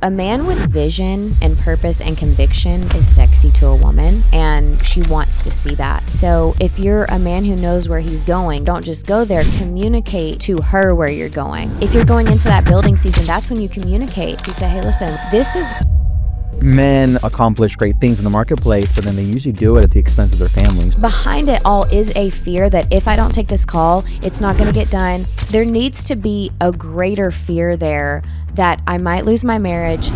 A man with vision and purpose and conviction is sexy to a woman, and she wants to see that. So if you're a man who knows where he's going, don't just go there, communicate to her where you're going. If you're going into that building season, that's when you communicate. You say, hey, listen, this is... Men accomplish great things in the marketplace, but then they usually do it at the expense of their families. Behind it all is a fear that if I don't take this call, it's not going to get done. There needs to be a greater fear there that I might lose my marriage.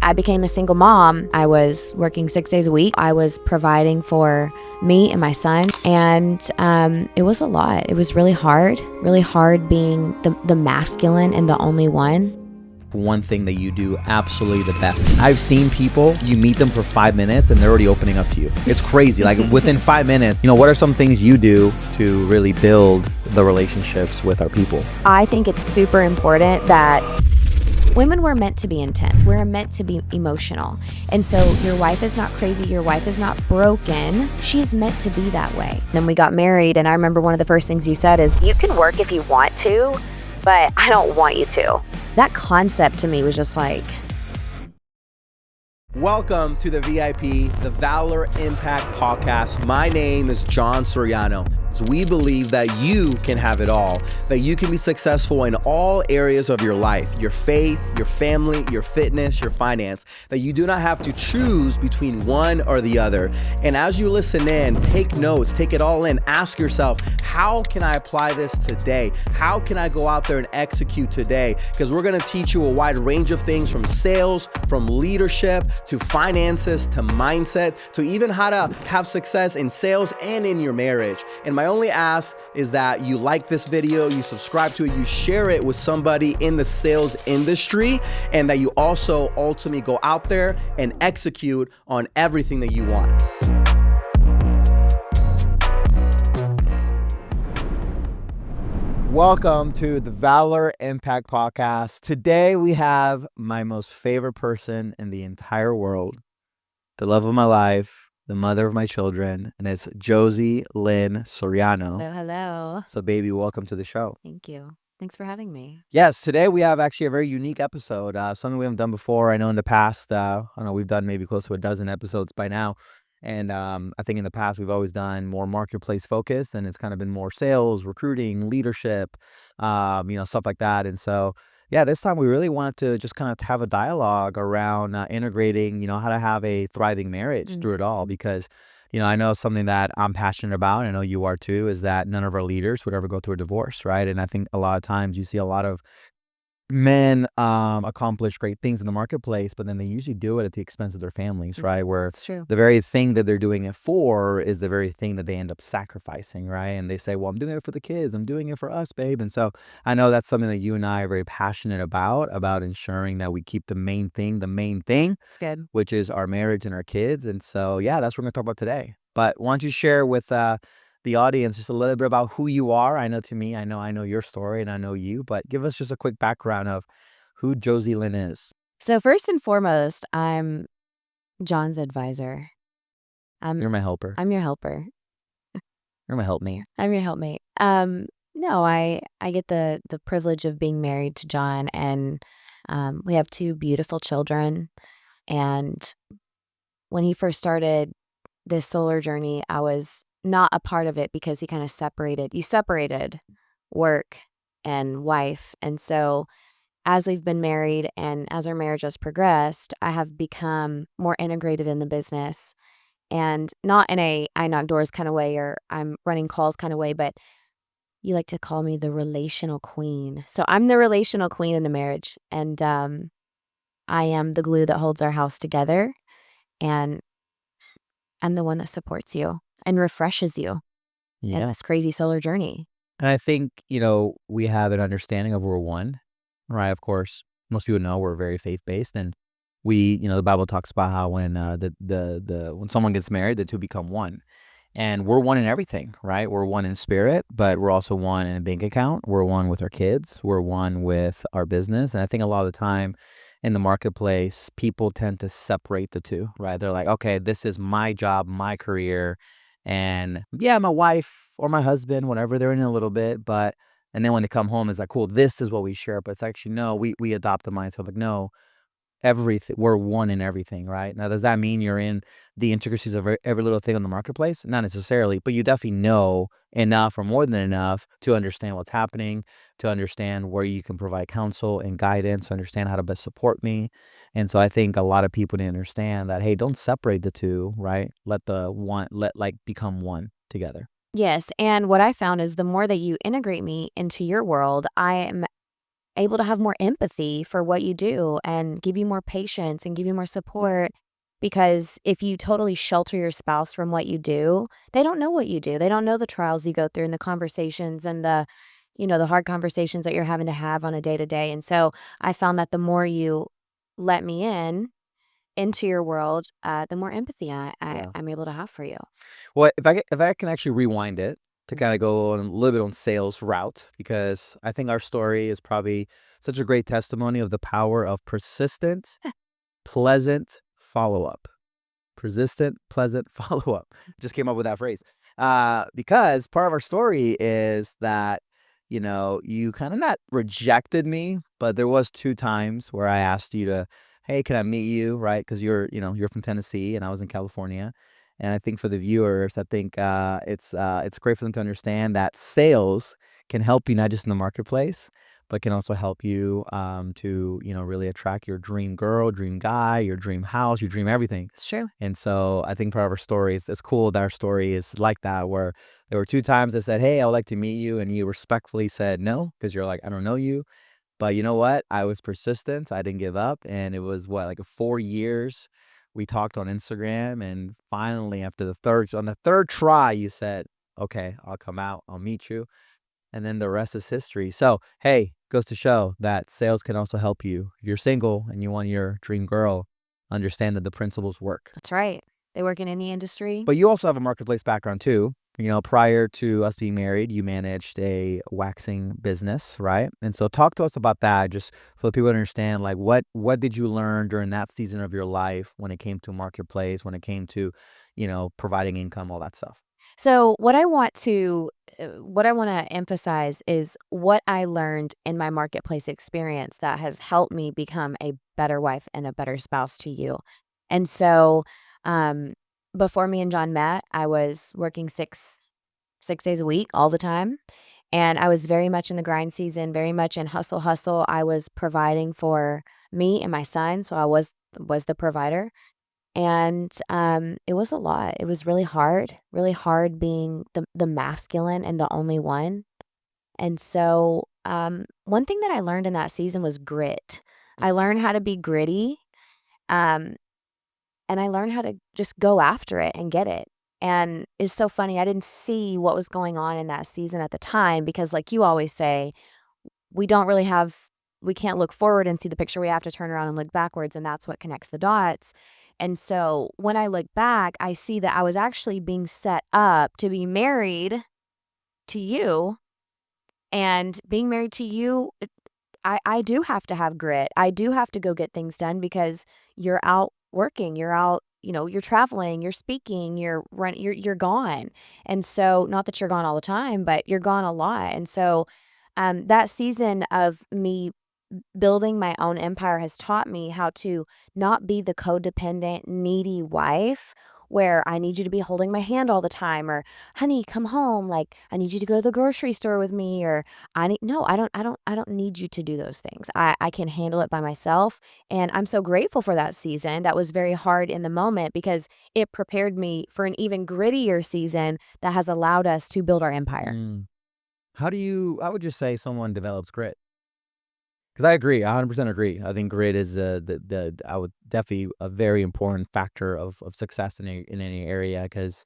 I became a single mom. I was working 6 days a week. I was providing for me and my son, and it was a lot. It was really hard being the masculine and the only one. One thing that you do absolutely the best. I've seen people, you meet them for 5 minutes and they're already opening up to you. It's crazy. Like within 5 minutes, what are some things you do to really build the relationships with our people? I think it's super important that women were meant to be intense. We're meant to be emotional. And so your wife is not crazy. Your wife is not broken. She's meant to be that way. Then we got married, and I remember one of the first things you said is, you can work if you want to, but I don't want you to. That concept to me was just like... Welcome to the VIP, the Valor Impact Podcast. My name is Jon Soriano. We believe that you can have it all, that you can be successful in all areas of your life, your faith, your family, your fitness, your finance, that you do not have to choose between one or the other. And as you listen in, take notes, take it all in, ask yourself, how can I apply this today? How can I go out there and execute today? Because we're going to teach you a wide range of things, from sales, from leadership, to finances, to mindset, to even how to have success in sales and in your marriage. And my only ask is that you like this video, you subscribe to it, you share it with somebody in the sales industry, and that you also ultimately go out there and execute on everything that you want. Welcome to the Valor Impact Podcast. Today we have my most favorite person in the entire world, the love of my life, the mother of my children, and it's Jozi Soriano. Hello. So baby, welcome to the show. Thank you. Thanks for having me. Yes, today we have actually a very unique episode, something we haven't done before. I know in the past, we've done maybe close to a dozen episodes by now. And I think in the past, we've always done more marketplace focus, and it's kind of been more sales, recruiting, leadership, stuff like that. And so, yeah, this time we really wanted to just kind of have a dialogue around integrating, how to have a thriving marriage through it all. Because, I know something that I'm passionate about, and I know you are too, is that none of our leaders would ever go through a divorce, right? And I think a lot of times you see a lot of men accomplish great things in the marketplace, but then they usually do it at the expense of their families, right? Where It's true. the very thing that they're doing it for is the very thing that they end up sacrificing, right? And they say, well, I'm doing it for the kids, I'm doing it for us, babe. And so I know that's something that you and I are very passionate about ensuring that we keep the main thing, It's good. which is our marriage and our kids. And so, yeah, that's what we're going to talk about today. But why don't you share with the audience just a little bit about who you are? I know your story and I know you, but give us just a quick background of who Jozi is. So first and foremost, I'm Jon's advisor. You're my helper. I'm your helper. You're my helpmate. I'm your helpmate. No, I get the privilege of being married to Jon, and we have 2 beautiful children. And when he first started this solar journey, I was not a part of it because he kind of separated work and wife. And so as we've been married and as our marriage has progressed, I have become more integrated in the business, and not in a I knock doors kind of way or I'm running calls kind of way, but you like to call me the relational queen. So I'm the relational queen in the marriage, and I am the glue that holds our house together, and I'm the one that supports you and refreshes you in this crazy solar journey. And I think, we have an understanding of we're one, right? Of course, most people know we're very faith-based, and we, the Bible talks about how when when someone gets married, the 2 become one. And we're one in everything, right? We're one in spirit, but we're also one in a bank account. We're one with our kids. We're one with our business. And I think a lot of the time in the marketplace, people tend to separate the 2, right? They're like, okay, this is my job, my career. And yeah, my wife or my husband, whatever, they're in a little bit. And then when they come home, it's like, cool, this is what we share. But it's actually, no, we adopt the mindset of like, no, everything. We're one in everything, right? Now, does that mean you're in the intricacies of every little thing on the marketplace? Not necessarily, but you definitely know enough or more than enough to understand what's happening, to understand where you can provide counsel and guidance, understand how to best support me. And so I think a lot of people need to understand that, hey, don't separate the two, right? Let like become one together. Yes, and what I found is the more that you integrate me into your world, I am able to have more empathy for what you do and give you more patience and give you more support. Because if you totally shelter your spouse from what you do, they don't know what you do. They don't know the trials you go through and the conversations and the hard conversations that you're having to have on a day to day. And so I found that the more you let me into your world, the more empathy Yeah. I'm able to have for you. Well, if I can actually rewind it to Mm. kind of go on a little bit on sales route, because I think our story is probably such a great testimony of the power of persistent, pleasant follow up. Persistent, pleasant follow-up. Just came up with that phrase. Because part of our story is that, you kinda not rejected me, but there was 2 times where I asked you to, "Hey, can I meet you?" Right? Because you're from Tennessee and I was in California. And I think for the viewers, I think, it's great for them to understand that sales can help you not just in the marketplace, but can also help you, to, really attract your dream girl, dream guy, your dream house, your dream everything. It's true. And so I think part of our story is it's cool that our story is like that, where there were 2 times I said, "Hey, I would like to meet you," and you respectfully said no because 'cause you're like, "I don't know you." But you know what? I was persistent, I didn't give up, and it was what, like 4 years we talked on Instagram, and finally after the 3rd try, you said, "Okay, I'll come out, I'll meet you." And then the rest is history. So, hey, goes to show that sales can also help you. If you're single and you want your dream girl, understand that the principles work. That's right. They work in any industry. But you also have a marketplace background too. Prior to us being married, you managed a waxing business, right? And so talk to us about that, just for the people to understand, like what did you learn during that season of your life when it came to marketplace, when it came to, providing income, all that stuff. So what I want to emphasize is what I learned in my marketplace experience that has helped me become a better wife and a better spouse to you. And so, um, before me and John met, I was working six days a week all the time, and I was very much in the grind season, very much in hustle, hustle. I was providing for me and my son, so I was the provider. And, it was a lot. It was really hard being the masculine and the only one. And so, one thing that I learned in that season was grit. I learned how to be gritty, um, and I learned how to just go after it and get it. And it's so funny, I didn't see what was going on in that season at the time because like you always say, we don't really have we can't look forward and see the picture, we have to turn around and look backwards, and that's what connects the dots. And so, when I look back, I see that I was actually being set up to be married to you, and being married to you, I do have to have grit. I do have to go get things done because you're out working, you're out, you're traveling, you're speaking, you're gone. And so, not that you're gone all the time, but you're gone a lot. And so, that season of me building my own empire has taught me how to not be the codependent, needy wife where I need you to be holding my hand all the time or honey, come home, like I need you to go to the grocery store with me or I need no, I don't need you to do those things. I can handle it by myself and I'm so grateful for that season. That was very hard in the moment because it prepared me for an even grittier season that has allowed us to build our empire. Mm. How would you say someone develops grit? Because I agree, I 100% agree. I think grit is, I would definitely a very important factor of success in any area, because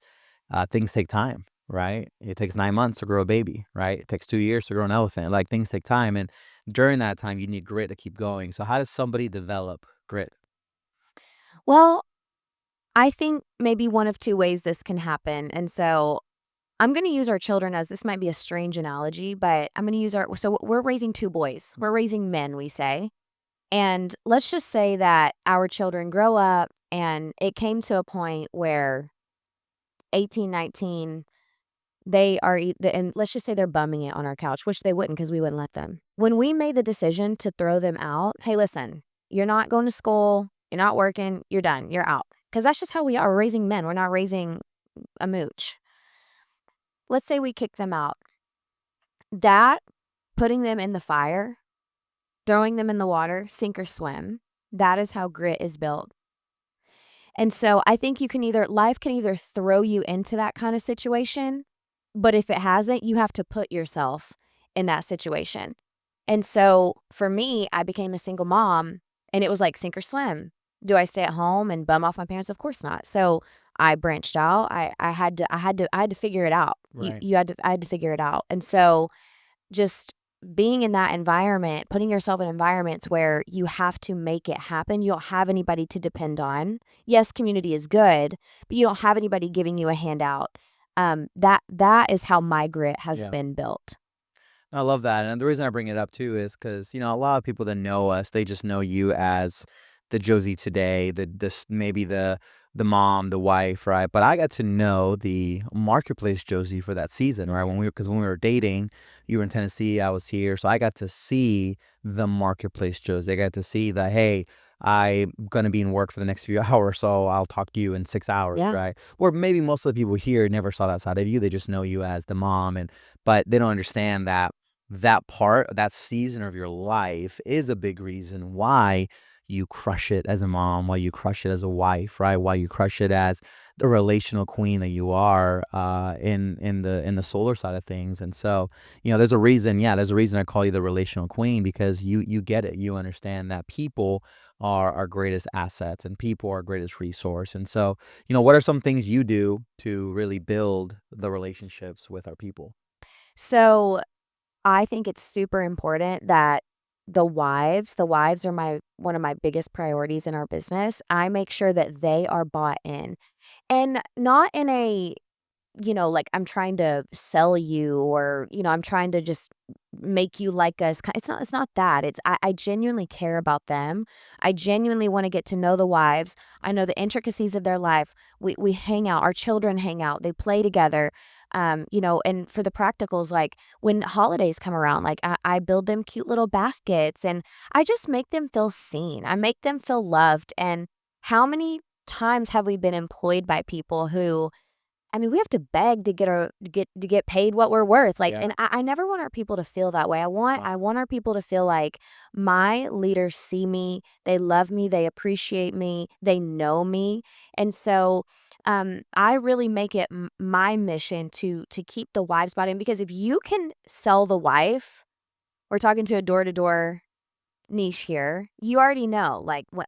things take time, right? It takes 9 months to grow a baby, right? It takes 2 years to grow an elephant, like, things take time, and during that time, you need grit to keep going. So how does somebody develop grit? Well, I think maybe one of two ways this can happen. And so I'm gonna use our children as this might be a strange analogy, but I'm gonna use our so we're raising 2 boys. We're raising men, we say. And let's just say that our children grow up and it came to a point where 18, 19, they are and let's just say they're bumming it on our couch, which they wouldn't because we wouldn't let them. When we made the decision to throw them out, "Hey, listen. You're not going to school. You're not working. You're done. You're out. Because that's just how we are. We're raising men. We're not raising a mooch. Let's say we kick them out. That, putting them in the fire, throwing them in the water, sink or swim, that is how grit is built. And so I think life can either throw you into that kind of situation, but if it hasn't, you have to put yourself in that situation. And so for me, I became a single mom and it was like sink or swim. Do I stay at home and bum off my parents? Of course not. So I branched out. I had to figure it out. Right. I had to figure it out. And so just being in that environment, putting yourself in environments where you have to make it happen. You don't have anybody to depend on. Yes, community is good, but you don't have anybody giving you a handout. That is how my grit has Yeah. been built. I love that. And the reason I bring it up too is because, a lot of people that know us, they just know you as the Josie today, maybe the mom, the wife, right? But I got to know the marketplace Josie for that season, right? Because when we were dating, you were in Tennessee, I was here. So I got to see the marketplace Josie. I got to see the, hey, I'm going to be in work for the next few hours, so I'll talk to you in 6 hours, Yeah. right? Or maybe most of the people here never saw that side of you. They just know you as the mom, but they don't understand that season of your life is a big reason why you crush it as a mom, why you crush it as a wife, right? Why you crush it as the relational queen that you are in the solar side of things. And so, there's a reason, there's a reason I call you the relational queen, because you get it. You understand that people are our greatest assets and people are our greatest resource. And so, what are some things you do to really build the relationships with our people? So I think it's super important that the wives are one of my biggest priorities in our business. I make sure that they are bought in, and not in a, like I'm trying to sell you, or, I'm trying to just make you like us. It's not that. I genuinely care about them. I genuinely want to get to know the wives. I know the intricacies of their life. We hang out, our children hang out, they play together. And for the practicals, like when holidays come around, like I build them cute little baskets and I just make them feel seen. I make them feel loved. And how many times have we been employed by people who, I mean, we have to beg to get paid what we're worth. Like, Yeah. and I never want our people to feel that way. I want Wow. I want our people to feel like my leaders see me, they love me, they appreciate me, they know me. And so I really make it my mission to keep the wives bought in, because if you can sell the wife, we're talking to a door-to-door niche here. You already know, like, what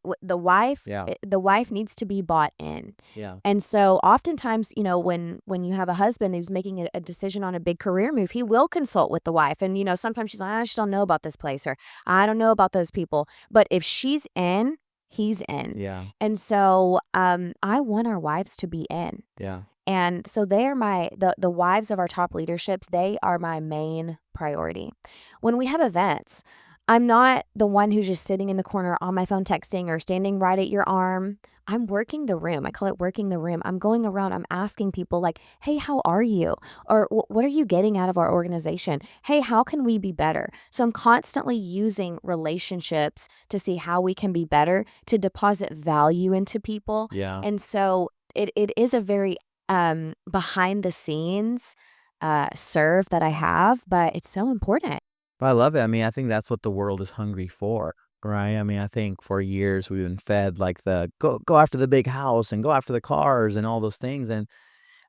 Yeah. the wife needs to be bought in. Yeah. And so oftentimes, when you have a husband who's making a decision on a big career move, he will consult with the wife. And, sometimes she's like, I just don't know about this place, or I don't know about those people. But if she's in, he's in. Yeah. And so I want our wives to be in. Yeah. And so they are the wives of our top leaderships, they are my main priority. When we have events, I'm not the one who's just sitting in the corner on my phone texting or standing right at your arm. I'm working the room. I call it working the room. I'm going around, I'm asking people like, "Hey, how are you?" Or "What are you getting out of our organization? Hey, how can we be better?" So I'm constantly using relationships to see how we can be better, to deposit value into people. Yeah. And so it is a very behind the scenes serve that I have, but it's so important. But I love it. I mean, I think that's what the world is hungry for, right? I mean, I think for years we've been fed like the go after the big house and go after the cars and all those things. And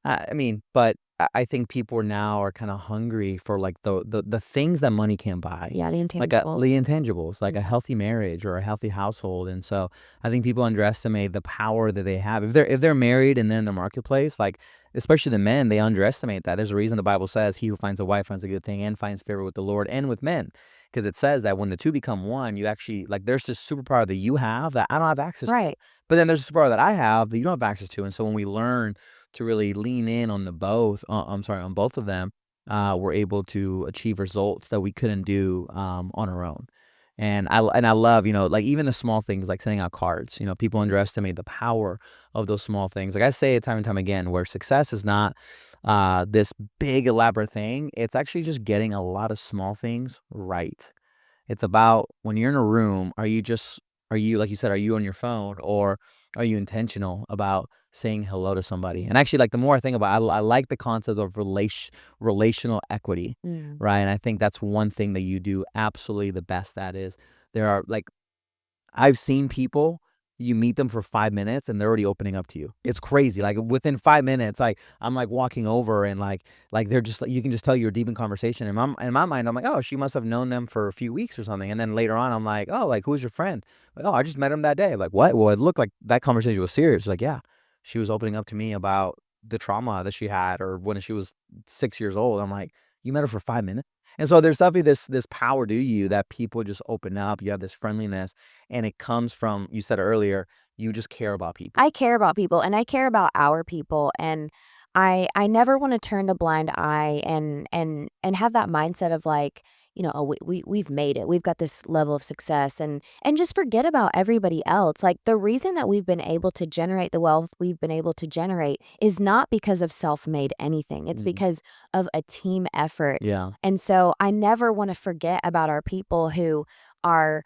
I mean, but I think people now are kind of hungry for like the things that money can't buy, Yeah, the like intangibles. the intangibles, like a healthy marriage or a healthy household. And so I think people underestimate the power that they have if they're married and they're in the marketplace, like especially the men, they underestimate that. There's a reason the Bible says, "He who finds a wife finds a good thing and finds favor with the Lord and with men," because it says that when the two become one, you actually like there's this superpower that you have that I don't have access to, Right. but then there's a superpower that I have that you don't have access to. And so when we learn to really lean in on on both of them, we're able to achieve results that we couldn't do on our own. And I love, like even the small things like sending out cards. People underestimate the power of those small things. Like I say it time and time again, where success is not this big elaborate thing. It's actually just getting a lot of small things right. It's about when you're in a room, Are you, like you said, are you on your phone, or are you intentional about saying hello to somebody? And actually, like, the more I think about it, I like the concept of relational equity, Mm. right? And I think that's one thing that you do absolutely the best at is there are like I've seen people, you meet them for 5 minutes and they're already opening up to you. It's crazy. Like within 5 minutes, like I'm like walking over and like they're just like you can just tell you're deep in conversation. In my mind, I'm like, oh, she must have known them for a few weeks or something. And then later on, I'm like, oh, like who's your friend? Like, oh, I just met him that day. Like, what? Well, it looked like that conversation was serious. Like, yeah, she was opening up to me about the trauma that she had or when she was 6 years old. I'm like, you met her for 5 minutes. And so there's definitely this power to you that people just open up. You have this friendliness, and it comes from, you said earlier, you just care about people. I care about people, and I care about our people, and I never wanna turn a blind eye and have that mindset of, like, "Oh, we've made it. We've got this level of success," and just forget about everybody else. Like, the reason that we've been able to generate the wealth we've been able to generate is not because of self-made anything. It's Mhm. because of a team effort, Yeah. and so I never wanna forget about our people who are,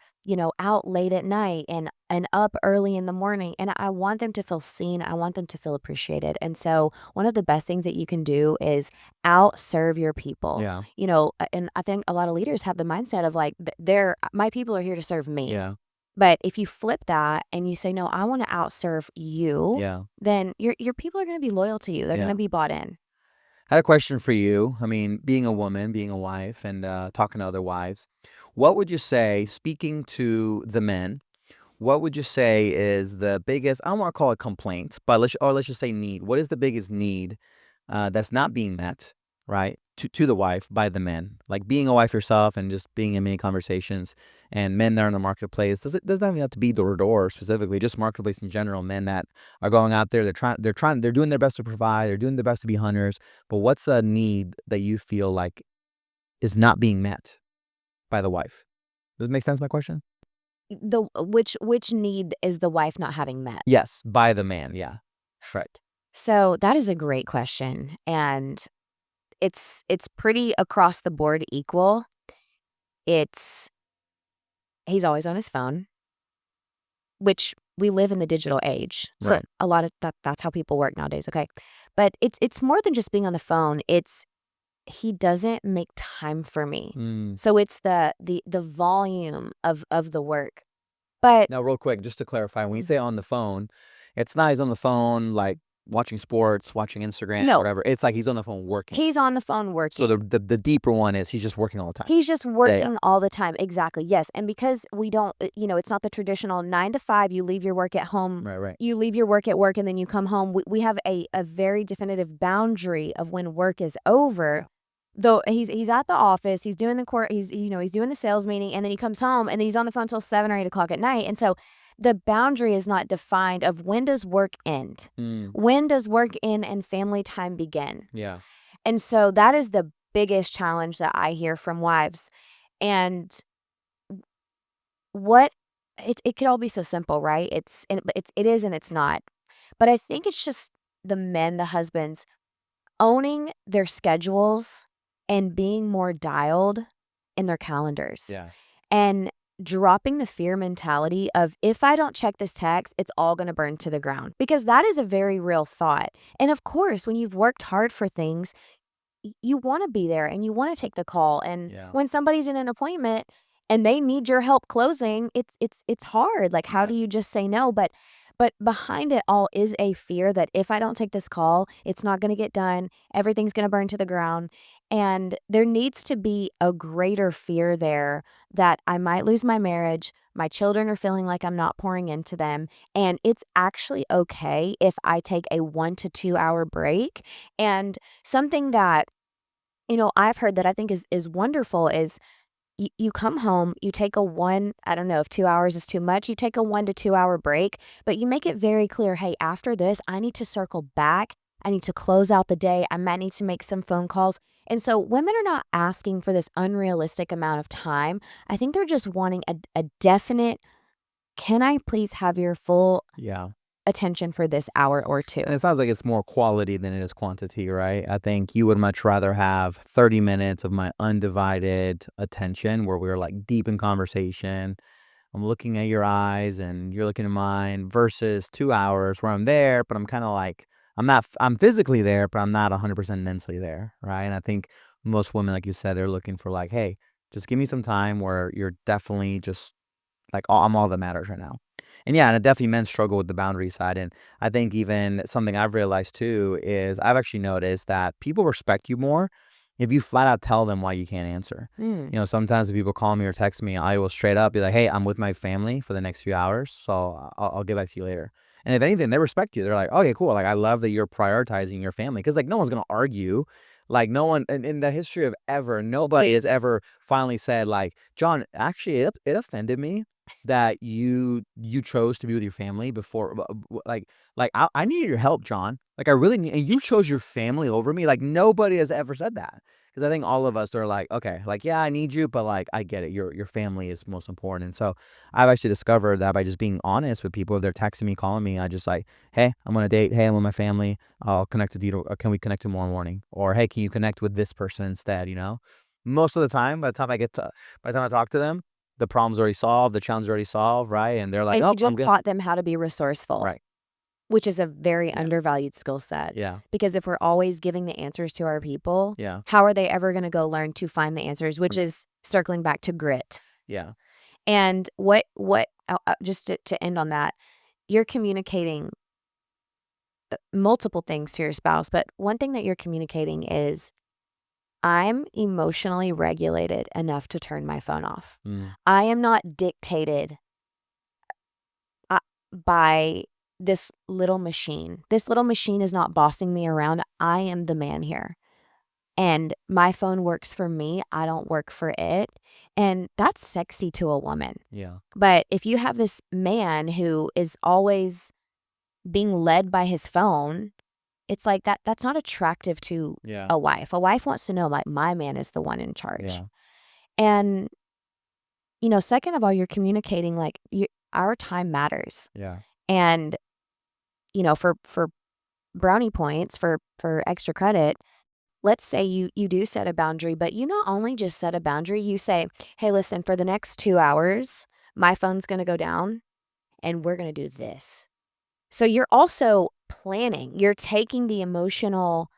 out late at night and up early in the morning, and I want them to feel seen, I want them to feel appreciated, and so one of the best things that you can do is outserve your people, Yeah. and I think a lot of leaders have the mindset of like, they're my people are here to serve me, Yeah. but if you flip that and you say, "No, I wanna outserve you," Yeah. then your people are gonna be loyal to you, they're Yeah. gonna be bought in. I had a question for you. I mean, being a woman, being a wife, and talking to other wives, what would you say, speaking to the men, what would you say is the biggest, I don't want to call it complaint, but let's just say need. What is the biggest need that's not being met, right? To the wife by the men, like being a wife yourself and just being in many conversations and men that are in the marketplace. Doesn't even have to be door to door specifically, just marketplace in general. Men that are going out there, they're doing their best to provide, they're doing their best to be hunters. But what's a need that you feel like is not being met by the wife? Does it make sense? My question. Which need is the wife not having met? Yes, by the man. Yeah, right. So, that is a great question, and it's pretty across the board equal. It's he's always on his phone, which we live in the digital age. So Right. a lot of that's how people work nowadays, okay? But it's more than just being on the phone. It's he doesn't make time for me. Mm. So it's the volume of the work. But Now, real quick, just to clarify, when you say on the phone, it's not he's on the phone like watching sports, watching Instagram, no, whatever. It's like he's on the phone working. he's on the phone So working. the deeper one is he's just working all the time. He's just Yeah, yeah. working all the time. Exactly. Yes. And because we don't, it's not the traditional 9 to 5, you leave your work at home, Right, right. you leave your work at work and then you come home. We have a very definitive boundary of when work is Yeah. over. Though he's at the office, he's doing the court, he's doing the sales meeting, and then he comes home and then he's on the phone till 7 or 8 o'clock at night. And so the boundary is not defined of when does work end? Mm, When does work end and family time begin? yeah. And so that is the biggest challenge that I hear from wives. And what it could all be so simple, right? It is and it's not. But I think it's just the men, the husbands, owning their schedules and being more dialed in their calendars Yeah. and dropping the fear mentality of if I don't check this text, it's all going to burn to the ground because that is a very real thought. And of course, when you've worked hard for things, you wanna be there and you wanna take the call, and Yeah. when somebody's in an appointment and they need your help closing, it's hard, like, how Yeah. do you just say no? But behind it all is a fear that if I don't take this call, it's not gonna get done, everything's gonna burn to the ground, and there needs to be a greater fear there that I might lose my marriage, my children are feeling like I'm not pouring into them, and it's actually okay if I take a 1 to 2 hour break, and something that I've heard that I think is wonderful is you come home, you take a one I don't know if 2 hours is too much, you take a 1 to 2 hour break, but you make it very clear, "Hey, after this, I need to circle back. I need to close out the day. I might need to make some phone calls." And so women are not asking for this unrealistic amount of time. I think they're just wanting a definite, "Can I please have your full Yeah. attention for this hour or 2?" And it sounds like it's more quality than it is quantity, right? I think you would much rather have 30 minutes of my undivided attention where we're like deep in conversation, I'm looking at your eyes and you're looking at mine versus 2 hours where I'm there, but I'm kind of like, I'm physically there, but I'm not 100% mentally there. Right. And I think most women, like you said, they're looking for like, hey, just give me some time where you're definitely just like, I'm all that matters right now. And yeah, and definitely men struggle with the boundary side. And I think even something I've realized too is I've actually noticed that people respect you more if you flat out tell them why you can't answer. Mm. Sometimes if people call me or text me, I will straight up be like, hey, I'm with my family for the next few hours. So I'll get back to you later. And if anything, they respect you. They're like, okay, cool. Like, I love that you're prioritizing your family. Cause like no one's going to argue. Like no one in the history of ever, nobody has ever finally said like, Jon, actually it offended me that you chose to be with your family before like I needed your help, Jon. Like I really need, and you chose your family over me. Like nobody has ever said that. Because I think all of us are like, okay, like yeah, I need you, but like I get it. Your family is most important. And so I've actually discovered that by just being honest with people, if they're texting me, calling me, I just like, hey, I'm on a date. Hey, I'm with my family. I'll connect with you. Can we connect tomorrow morning? Or hey, can you connect with this person instead? Most of the time, by the time I talk to them, the problem's already solved, the challenge is already solved, right? And they're like, And "Oh, you I'm just good." taught them how to be resourceful, Right. which is a very Yeah. undervalued skill set. Yeah. Because if we're always giving the answers to our people, Yeah. how are they ever gonna go learn to find the answers, which is circling back to grit. Yeah. And just to end on that, you're communicating multiple things to your spouse, but one thing that you're communicating is, "I'm emotionally regulated enough to turn my phone off. Mm. I am not dictated by this little machine. This little machine is not bossing me around. I am the man here. And my phone works for me. I don't work for it." And that's sexy to a woman. Yeah. But if you have this man who is always being led by his phone, it's like that's not attractive to Yeah. a wife. A wife wants to know, like, my man is the one in charge. Yeah. And, second of all, you're communicating like our time matters. Yeah. And, for brownie points, for extra credit, let's say you do set a boundary, but you not only just set a boundary, you say, "Hey, listen, for the next 2 hours, my phone's gonna go down and we're gonna do this." So you're also planning. You're taking the emotional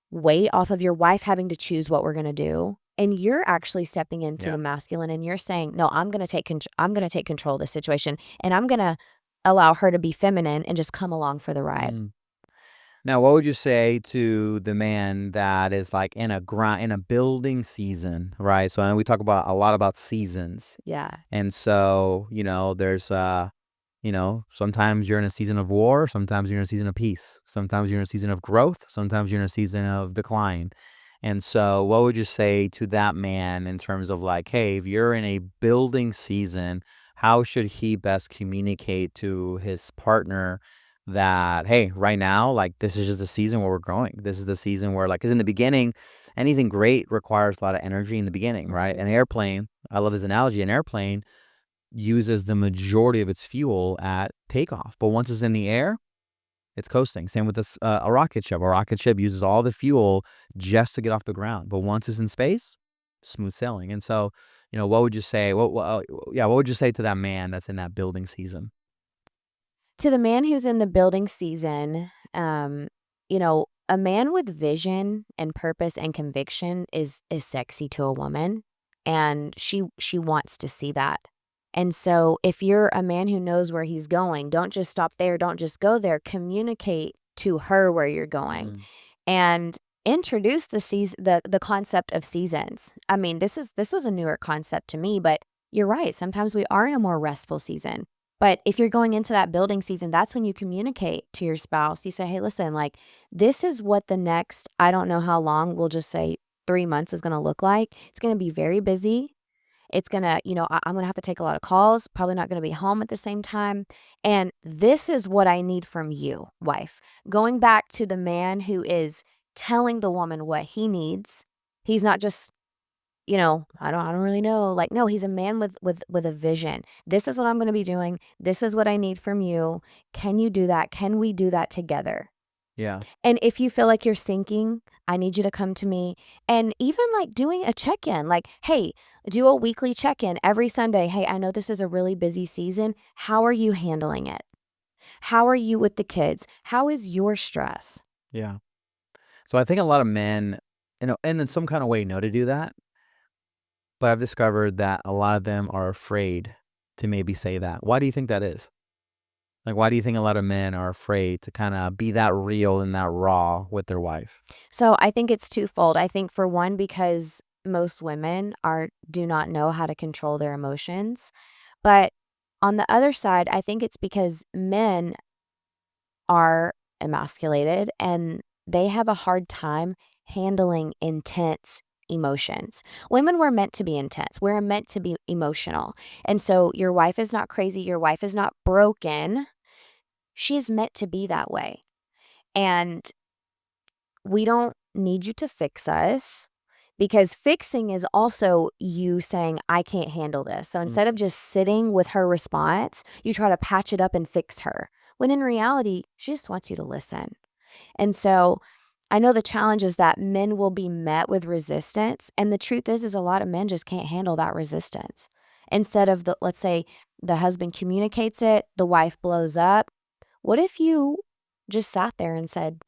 weight off of your wife having to choose what we're gonna do, and you're actually stepping into Yeah. the masculine and you're saying, "No, I'm gonna take control of the situation, and I'm gonna allow her to be feminine and just come along for the ride." Mm. Now, what would you say to the man that is like in a building season, right? So I know we talk about a lot about seasons. Yeah. And so, there's sometimes you're in a season of war, sometimes you're in a season of peace, sometimes you're in a season of growth, sometimes you're in a season of decline. And so, what would you say to that man in terms of like, hey, if you're in a building season, how should he best communicate to his partner that, hey, right now, like, this is just the season where we're growing. This is the season where, like, because in the beginning, anything great requires a lot of energy in the beginning, right? An airplane, I love this analogy, an airplane uses the majority of its fuel at takeoff. But once it's in the air, it's coasting. Same with this a rocket ship. A rocket ship uses all the fuel just to get off the ground. But once it's in space, smooth sailing. And so, what would you say? What would you say to that man that's in that building season? To the man who's in the building season, a man with vision and purpose and conviction is sexy to a woman, and she wants to see that. And so if you're a man who knows where he's going, don't just stop there, don't just go there, communicate to her where you're going Mm. and introduce the concept of seasons. I mean, this was a newer concept to me, but you're right. Sometimes we are in a more restful season. But if you're going into that building season, that's when you communicate to your spouse. You say, "Hey, listen, like, this is what the next, I don't know how long, we'll just say 3 months is going to look like. It's going to be very busy. It's going to, I'm going to have to take a lot of calls, probably not going to be home at the same time. And this is what I need from you, wife." Going back to the man who is telling the woman what he needs. He's not just, I don't really know. Like, no, he's a man with a vision. This is what I'm going to be doing. This is what I need from you. Can you do that? Can we do that together? Yeah. And if you feel like you're sinking, I need you to come to me. And even like doing a check in, like, hey, do a weekly check in every Sunday. Hey, I know this is a really busy season. How are you handling it? How are you with the kids? How is your stress? Yeah. So I think a lot of men, and in some kind of way know to do that, but I've discovered that a lot of them are afraid to maybe say that. Why do you think that is? Like, why do you think a lot of men are afraid to kind of be that real and that raw with their wife? So I think it's twofold. I think for one, because most women do not know how to control their emotions. But on the other side, I think it's because men are emasculated and they have a hard time handling intense emotions. Women were meant to be intense. We're meant to be emotional. And so your wife is not crazy, your wife is not broken. She's meant to be that way. And we don't need you to fix us because fixing is also you saying, I can't handle this. So Mm. instead of just sitting with her response, you try to patch it up and fix her. When in reality, she just wants you to listen. And so I know the challenge is that men will be met with resistance. And the truth is a lot of men just can't handle that resistance. Instead of let's say the husband communicates it, the wife blows up. What if you just sat there and said,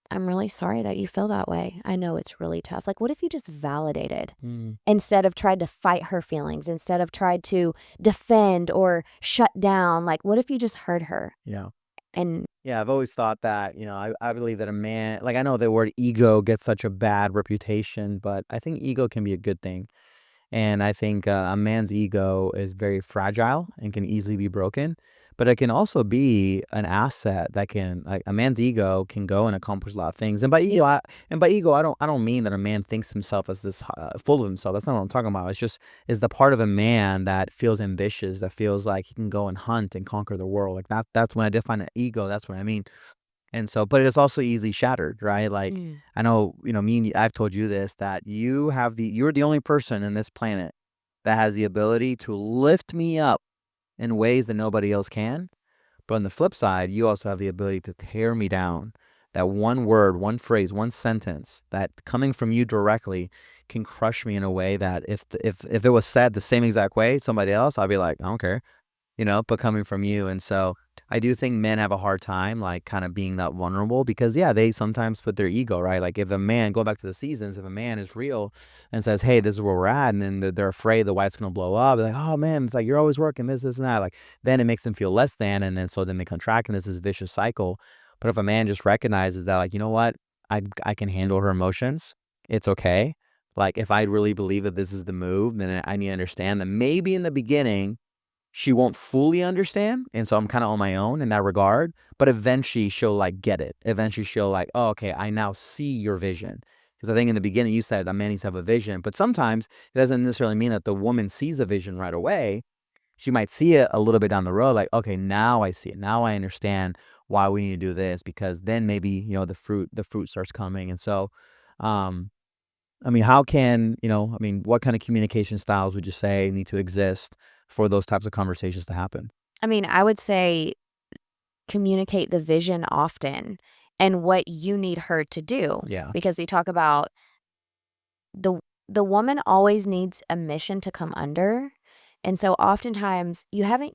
I'm really sorry that you feel that way. I know it's really tough. Like, what if you just validated Mm. instead of tried to fight her feelings, instead of tried to defend or shut down? Like, what if you just heard her? Yeah. And Yeah, I've always thought that, I believe that a man, like, I know the word ego gets such a bad reputation, but I think ego can be a good thing. And I think a man's ego is very fragile and can easily be broken, but it can also be an asset that can, like, a man's ego can go and accomplish a lot of things. And by ego, I don't mean that a man thinks himself as this full of himself. That's not what I'm talking about. It's just is the part of a man that feels ambitious, that feels like he can go and hunt and conquer the world. Like that. That's when I define an ego. That's what I mean. And so, but it is also easily shattered, right? Like, mm, I know, me and you, I've told you this, that you're the only person in this planet that has the ability to lift me up in ways that nobody else can. But on the flip side, you also have the ability to tear me down. That one word, one phrase, one sentence that coming from you directly can crush me in a way that if it was said the same exact way, somebody else, I'd be like, I don't care, but coming from you. And so I do think men have a hard time, like, kind of being that vulnerable because, yeah, they sometimes put their ego, right? Like, if a man, go back to the seasons, if a man is real and says, hey, this is where we're at, and then they're afraid the wife's going to blow up, they're like, oh, man, it's like, you're always working this, and that. Like, then it makes them feel less than. And then so then they contract, and this is a vicious cycle. But if a man just recognizes that, like, you know what, I can handle her emotions, it's okay. Like, if I really believe that this is the move, then I need to understand that maybe in the beginning, she won't fully understand, and so I'm kinda on my own in that regard, but eventually she'll, like, get it. Eventually she'll like, "Oh, okay, I now see your vision." Because I think in the beginning you said a man needs to have a vision, but sometimes it doesn't necessarily mean that the woman sees the vision right away. She might see it a little bit down the road, like, "Okay, now I see it. Now I understand why we need to do this," because then maybe, the fruit starts coming, and so, um I mean, what kind of communication styles would you say need to exist for those types of conversations to happen? I mean, I would say communicate the vision often and what you need her to do Yeah. because we talk about the the woman always needs a mission to come under. And so oftentimes you haven't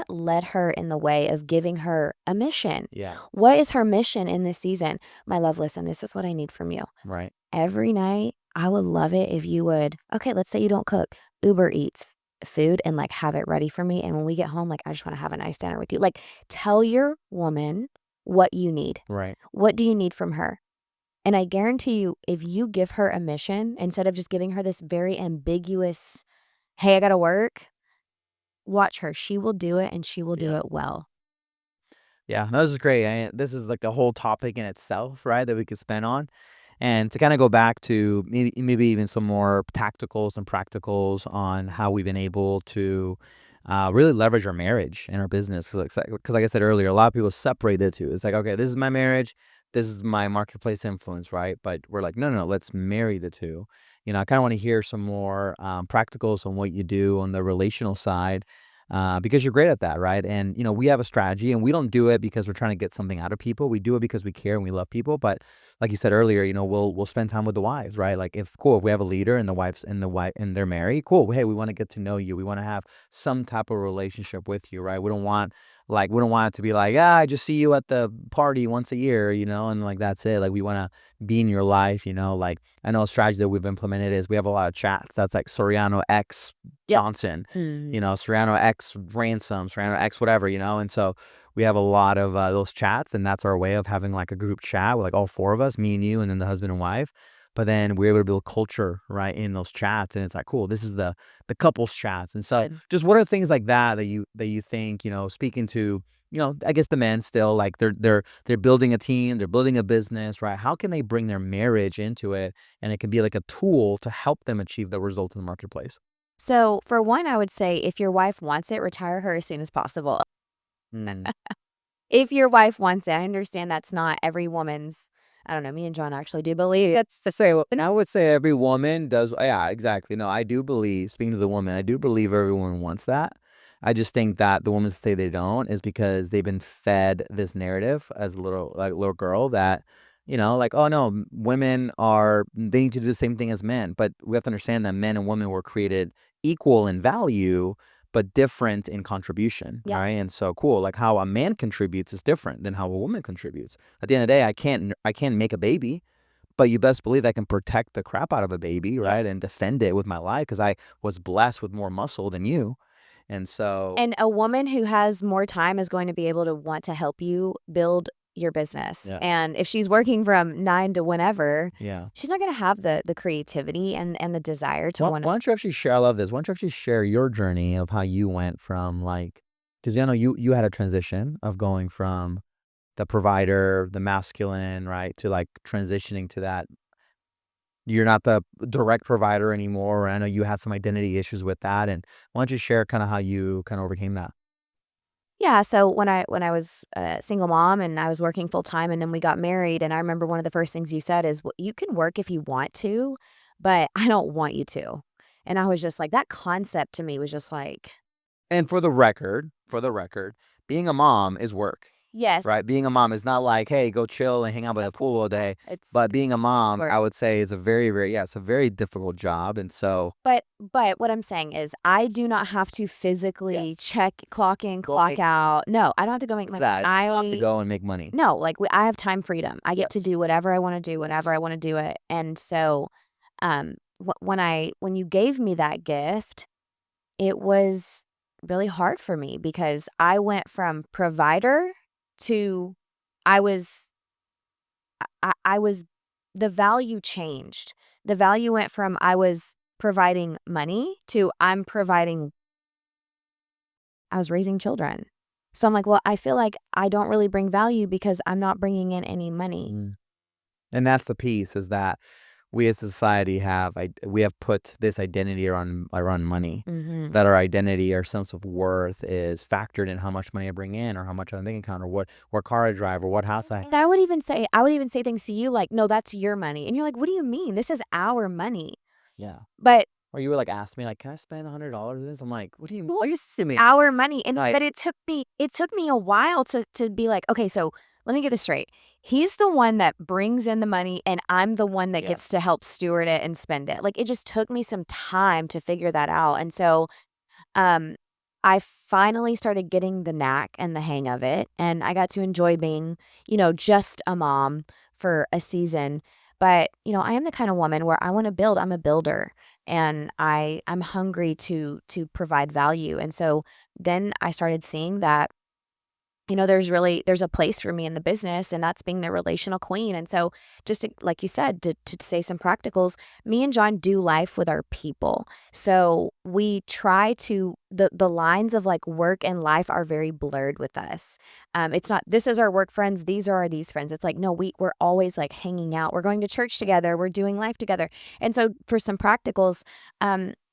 led her in the way of giving her a mission. Yeah. What is her mission in this season? My love, listen, this is what I need from you. Right. Every night, I would love it if you would, okay, let's say you don't cook, Uber Eats food and like have it ready for me. And when we get home, like I just want to have a nice dinner with you. Like tell your woman what you need. Right. What do you need from her? And I guarantee you, if you give her a mission instead of just giving her this very ambiguous, hey, I got to work, watch her. She will do it and she will do Yeah. it well. Yeah. No, this is great. This is like a whole topic in itself, right? That we could spend on. And to kind of go back to maybe even some more tacticals and practicals on how we've been able to really leverage our marriage and our business. Because like I said earlier, a lot of people separate the two. It's like, okay, this is my marriage, this is my marketplace influence, right? But we're like, no, no, no, let's marry the two. I kind of want to hear some more practicals on what you do on the relational side. because you're great at that, right? And we have a strategy, and we don't do it because we're trying to get something out of people. We do it because we care and we love people. But like you said earlier, we'll spend time with the wives, right? Like if we have a leader and the wife and they're married, cool. Hey, we want to get to know you. We want to have some type of relationship with you, right? We don't want it to be like, I just see you at the party once a year, and like that's it. Like we want to be in your life, like I know a strategy that we've implemented is we have a lot of chats. That's like Soriano X Yep. Johnson, Soriano X Ransom, Soriano X whatever, and so we have a lot of those chats, and that's our way of having like a group chat with like all four of us, me and you, and then the husband and wife. But then we're able to build culture right in those chats, and it's like cool. This is the couples chats, and so Good. just what are things like that you think speaking to I guess the men still like they're building a team, they're building a business, right? How can they bring their marriage into it, and it can be like a tool to help them achieve the result in the marketplace? So, for one, I would say if your wife wants it, retire her as soon as possible. Mm. If your wife wants it, I understand that's not every woman's. I don't know, me and John actually do believe that's the say. And I would say every woman does. Yeah, exactly. No, I do believe, speaking to the woman, I do believe everyone wants that. I just think that the women say they don't is because they've been fed this narrative as a little girl that, like, oh no, they need to do the same thing as men. But we have to understand that men and women were created equal in value, but different in contribution, Yeah. right? And so cool, like how a man contributes is different than how a woman contributes. At the end of the day, I can't make a baby, but you best believe I can protect the crap out of a baby, Yeah. right? And defend it with my life because I was blessed with more muscle than you. And so, And a woman who has more time is going to be able to want to help you build your business. yeah, And if she's working from 9 to whenever, yeah. she's not gonna have the creativity and the desire to Why wanna. don't you actually share? I love this. Why don't you actually share your journey of how you went from like, because you had a transition of going from the provider, the masculine, right, to like transitioning to that. You're not the direct provider anymore. I know you had some identity issues with that. And why don't you share kind of how you kind of overcame that? Yeah, so when I was a single mom and I was working full time and then we got married, and I remember one of the first things you said is, "Well, you can work if you want to, but I don't want you to." And I was just like that concept to me was just like, And for the record, being a mom is work, yes, right? Being a mom is not like, hey, go chill and hang out by the pool all day. it's But being a mom, work. I would say, is a very, very, yeah, it's a very difficult job. And so, But what I'm saying is I do not have to physically yes, check clock in, go clock make out. No, I don't have to go make money. that. I You have to only go and make money. no, like I have time freedom. I get to Yes. do whatever I want to do whenever I want to do it. And so when you gave me that gift, it was really hard for me because I went from provider to I was I was the value changed. The value went from I was providing money to I was raising children. So I'm like, well, I feel like I don't really bring value because I'm not bringing in any money. Mm. And that's the piece is that we as a society we have put this identity around money. Mhm. That our identity, our sense of worth is factored in how much money I bring in or how much on the bank account or what car I drive or what house I And I would even say things to you like, "No, that's your money." And you're like, "What do you mean? This is our money." yeah. But Or you would like ask me like, can I spend $100 on this? I'm like, what do you well, what are you saying to me? our money, and Like, but it took me a while to be like, "Okay, so let me get this straight. He's the one that brings in the money, and I'm the one that gets to yes. help steward it and spend it." Like, it just took me some time to figure that out, and so, um, I finally started getting the knack and the hang of it, and I got to enjoy being, just a mom for a season. But, I am the kind of woman where I wanna build. I'm a builder, and I'm hungry to provide value, and so then I started seeing that there's a place for me in the business, and that's being the relational queen. And so, just like you said, to say some practicals, me and John do life with our people. So we try to the lines of like work and life are very blurred with us. It's not this is our work friends, these are these friends. It's like no, we're always like hanging out. We're going to church together. We're doing life together. And so for some practicals,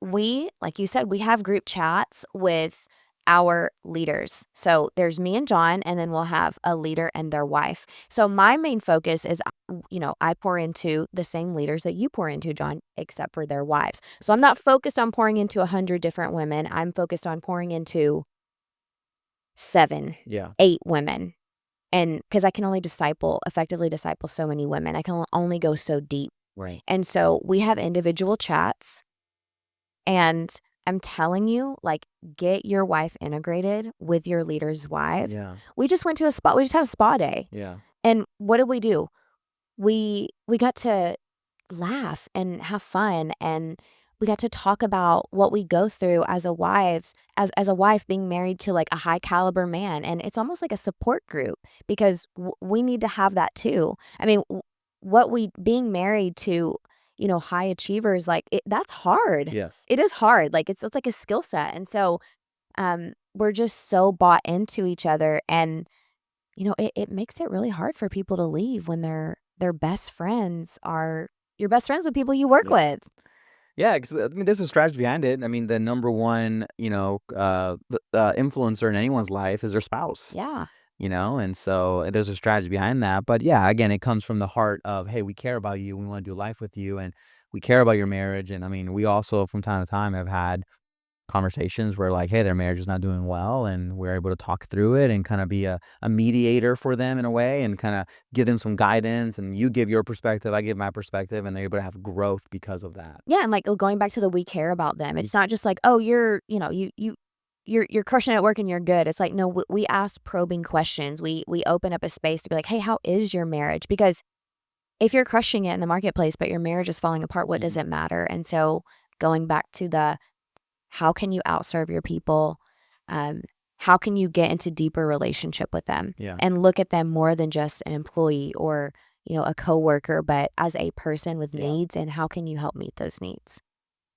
we like you said, we have group chats with our leaders. So there's me and Jon, and then we'll have a leader and their wife. So my main focus is, I pour into the same leaders that you pour into, Jon, except for their wives. So I'm not focused on pouring into 100 different women. I'm focused on pouring into 7, Yeah. 8 women. And because I can only effectively disciple so many women. I can only go so deep. Right. And so we have individual chats, and I'm telling you, like, get your wife integrated with your leader's wife. Yeah. We just went to a spa. We just had a spa day. Yeah. And what did we do? We got to laugh and have fun, and we got to talk about what we go through as a wife being married to like a high caliber man. And it's almost like a support group, because we need to have that too. I mean, being married to, high achievers, like that's hard. Yes. It is hard. Like it's like a skill set. And so we're just so bought into each other, and it makes it really hard for people to leave when their best friends are your best friends with people you work Yeah. with. Yeah, because I mean, there's a strategy behind it. I mean, the number one, influencer in anyone's life is their spouse. Yeah. And so there's a strategy behind that. But yeah, again, it comes from the heart of, hey, we care about you, we want to do life with you, and we care about your marriage. And I mean, we also from time to time have had conversations where like, hey, their marriage is not doing well, and we're able to talk through it and kind of be a mediator for them in a way, and kind of give them some guidance, and you give your perspective, I give my perspective, and they're able to have growth because of that. Yeah, and like, going back to the we care about them. It's not just like, oh, you're crushing it at work and you're good. It's like, no, we ask probing questions. We open up a space to be like, hey, how is your marriage? Because if you're crushing it in the marketplace, but your marriage is falling apart, what does it matter? And so going back to how can you outserve your people? How can you get into deeper relationship with them, Yeah. and look at them more than just an employee or, a coworker, but as a person with needs, and how can you help meet those needs?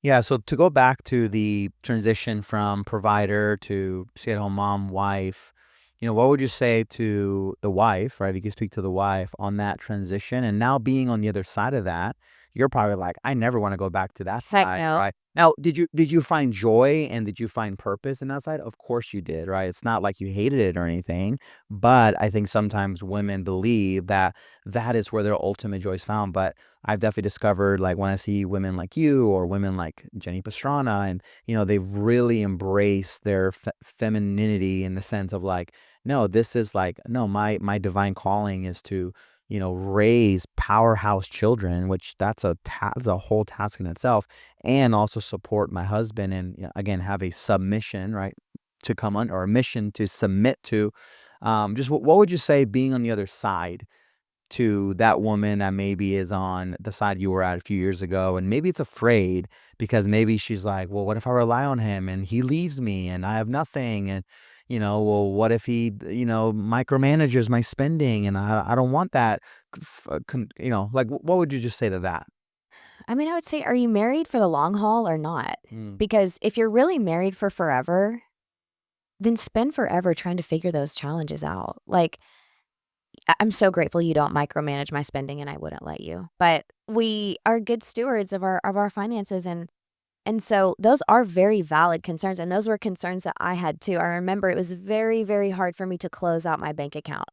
Yeah, so to go back to the transition from provider to stay-at-home mom, wife, what would you say to the wife, right? If you could speak to the wife on that transition, and now being on the other side of that, you're probably like, I never want to go back to that Heck side, no. right? Now, did you find joy and did you find purpose in that side? Of course you did, right? It's not like you hated it or anything, but I think sometimes women believe that that is where their ultimate joy is found. But I've definitely discovered, like, when I see women like you or women like Jenny Pastrana, and they've really embraced their femininity in the sense of like, no, this is like, no, my divine calling is to raise powerhouse children, which that's that's a whole task in itself, and also support my husband, and again, have a submission, right, to come on, or a mission to submit to. Just what would you say being on the other side to that woman that maybe is on the side you were at a few years ago, and maybe it's afraid because maybe she's like, well, what if I rely on him and he leaves me and I have nothing, and well, what if he micromanages my spending, and I don't want that. Like, what would you just say to that? I mean, I would say, are you married for the long haul or not? Mm. Because if you're really married for forever, then spend forever trying to figure those challenges out. Like, I'm so grateful you don't micromanage my spending, and I wouldn't let you. But we are good stewards of our finances, and so those are very valid concerns, and those were concerns that I had too. I remember it was very, very hard for me to close out my bank account.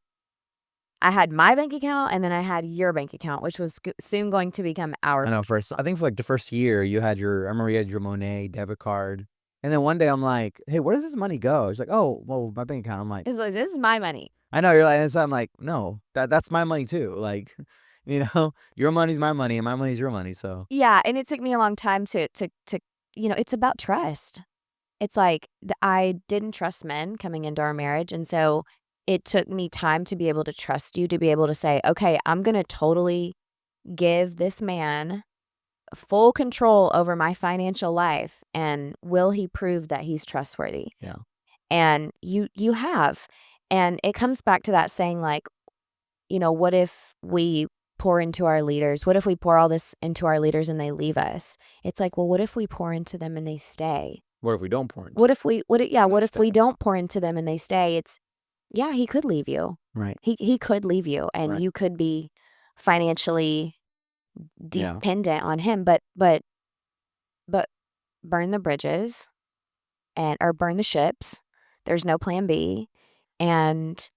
I had my bank account, and then I had your bank account, which was soon going to become our. I know, I think for like the first year I remember you had your Monet debit card. And then one day I'm like, hey, where does this money go? She's like, oh, well, my bank account. I'm like, It's like, this is my money. I know, you're like, and so I'm like, no, that's my money too. Like, your money's my money and my money's your money. So Yeah, and it took me a long time to it's about trust. It's like I didn't trust men coming into our marriage, and so it took me time to be able to trust you, to be able to say, okay, I'm gonna totally give this man full control over my financial life, and will he prove that he's trustworthy? yeah. And you have. And it comes back to that saying, like, what if we pour into our leaders? What if we pour all this into our leaders and they leave us? It's like, well, what if we pour into them and they stay? What if we don't pour into What if what if we stay? don't pour into them and they stay? Yeah, he could leave you. Right. He could leave you, and Right. you could be financially Yeah. dependent on him, but burn the bridges, or burn the ships, There's no plan B. And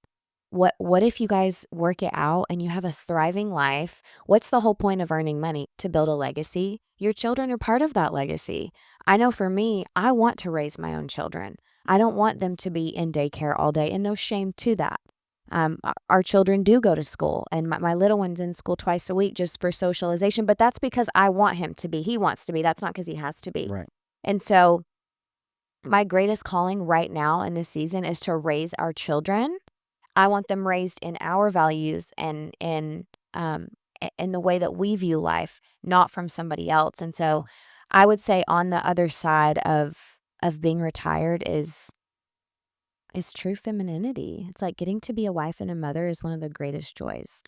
what if you guys work it out and you have a thriving life? What's the whole point of earning money? To build a legacy? Your children are part of that legacy. I know for me, I want to raise my own children. I don't want them to be in daycare all day, and no shame to that. Our children do go to school, and my little one's in school twice a week just for socialization, but that's because I want him to be. He wants to be. That's not because he has to be. Right. And so my greatest calling right now in this season is to raise our children. I want them raised in our values and in the way that we view life, not from somebody else. And so I would say on the other side of being retired is true femininity. It's like getting to be a wife and a mother is one of the greatest joys.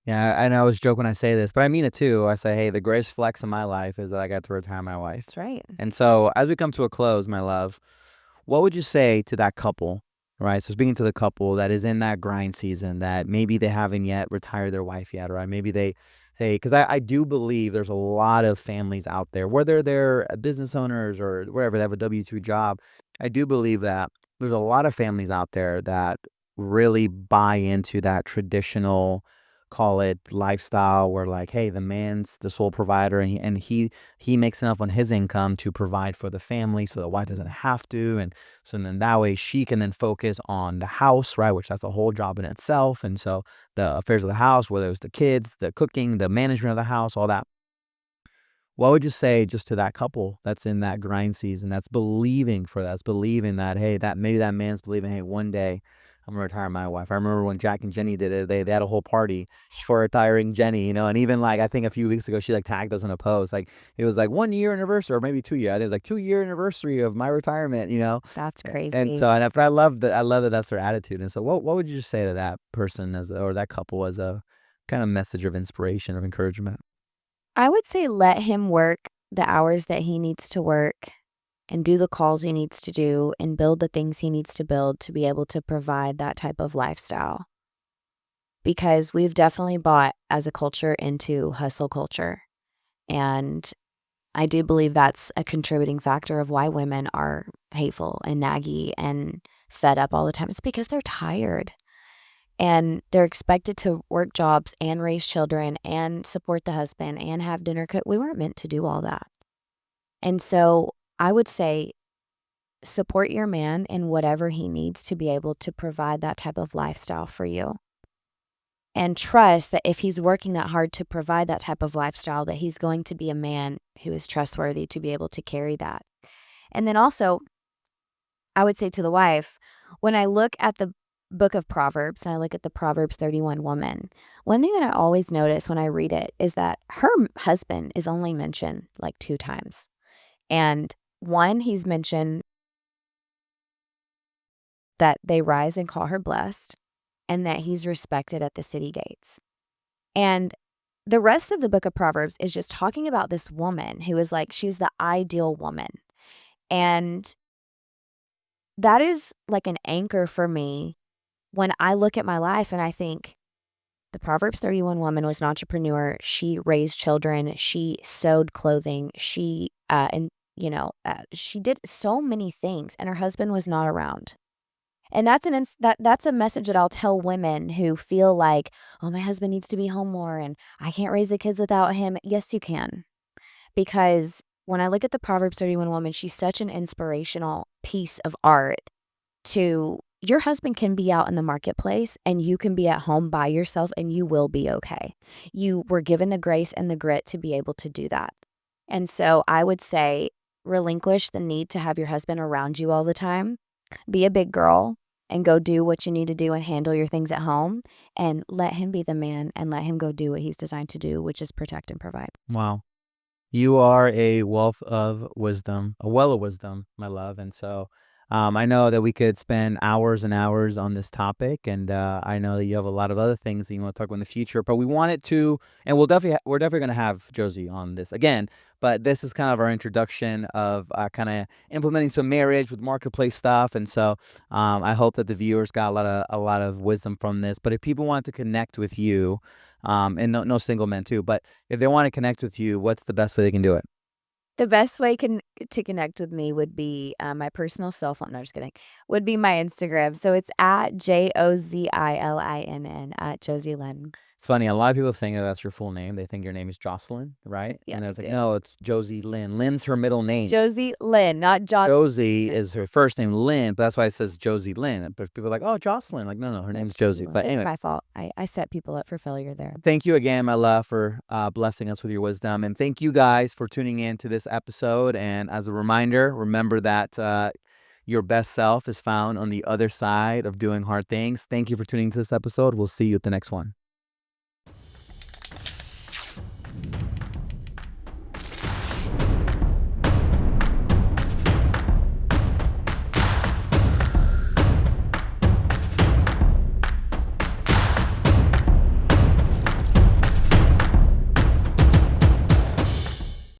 Yeah, I know I was joking when I say this, but I mean it too. I say, hey, the greatest flex in my life is that I got to retire my wife. That's right. And so, as we come to a close, my love, what would you say to that couple, right? So, speaking to the couple that is in that grind season, that maybe they haven't yet retired their wife yet, right? Maybe because I do believe there's a lot of families out there, whether they're business owners or whatever, they have a W-2 job. I do believe that there's a lot of families out there that really buy into that traditional, call it lifestyle, where like, hey, the man's the sole provider, and he makes enough on his income to provide for the family, so the wife doesn't have to, and so then that way she can then focus on the house, right? Which that's a whole job in itself, and so the affairs of the house, whether it's the kids, the cooking, the management of the house, all that. What would you say just to that couple that's in that grind season, that's believing for that, that's believing that, hey, that maybe that man's believing, hey, one day I'm gonna retire my wife. I remember when Jack and Jenny did it, they had a whole party for retiring Jenny, and even like I think a few weeks ago she like tagged us in a post. Like it was like 1 year anniversary or maybe 2 year. I think it was like 2 year anniversary of my retirement. That's And crazy. so but I love that that's their attitude. And so what would you just say to that person or that couple as a kind of message of inspiration, of encouragement? I would say let him work the hours that he needs to work and do the calls he needs to do and build the things he needs to build to be able to provide that type of lifestyle. Because we've definitely bought as a culture into hustle culture. And I do believe that's a contributing factor of why women are hateful and naggy and fed up all the time. It's because they're tired and they're expected to work jobs and raise children and support the husband and have dinner cooked. We weren't meant to do all that. And so I would say support your man in whatever he needs to be able to provide that type of lifestyle for you. And trust that if he's working that hard to provide that type of lifestyle, that he's going to be a man who is trustworthy to be able to carry that. And then also, I would say to the wife, when I look at the book of Proverbs and I look at the Proverbs 31 woman, one thing that I always notice when I read it is that her husband is only mentioned like 2 times. And one, he's mentioned that they rise and call her blessed and that he's respected at the city gates. And the rest of the book of Proverbs is just talking about this woman who is like, she's the ideal woman. And that is like an anchor for me when I look at my life and I think the Proverbs 31 woman was an entrepreneur. She raised children. She sewed clothing. She did so many things and her husband was not around. And that's a message that I'll tell women who feel like, "Oh, my husband needs to be home more and I can't raise the kids without him." Yes, you can. Because when I look at the Proverbs 31 woman, she's such an inspirational piece of art to your husband can be out in the marketplace and you can be at home by yourself and you will be okay. You were given the grace and the grit to be able to do that. And so I would say relinquish the need to have your husband around you all the time. Be a big girl and go do what you need to do and handle your things at home and let him be the man and let him go do what he's designed to do, which is protect and provide. Wow. You are a wealth of wisdom, a well of wisdom, my love. And so I know that we could spend hours and hours on this topic, and I know that you have a lot of other things that you want to talk about in the future. But we wanted to, and we're definitely going to have Josie on this again. But this is kind of our introduction of kind of implementing some marriage with marketplace stuff, and so I hope that the viewers got a lot of wisdom from this. But if people want to connect with you, and no single men too, but if they want to connect with you, what's the best way they can do it? The best way to connect with me would be, my personal cell phone no, just kidding, would be my Instagram. So it's at JOZILINN, at Josie Lynn. It's funny, a lot of people think that that's your full name. They think your name is Jocelyn, right? Yeah, And I they was like, do. no, it's Josie Lynn. Lynn's her middle name. Josie Lynn, not John. Josie is her first name, Lynn, but that's why it says Josie Lynn. But people are like, oh, Jocelyn. Like, no, her name's Josie. But anyway, My fault. I set people up for failure there. thank you again, my love, for blessing us with your wisdom. And thank you guys for tuning in to this episode. And as a reminder, remember that your best self is found on the other side of doing hard things. Thank you for tuning into this episode. We'll see you at the next one.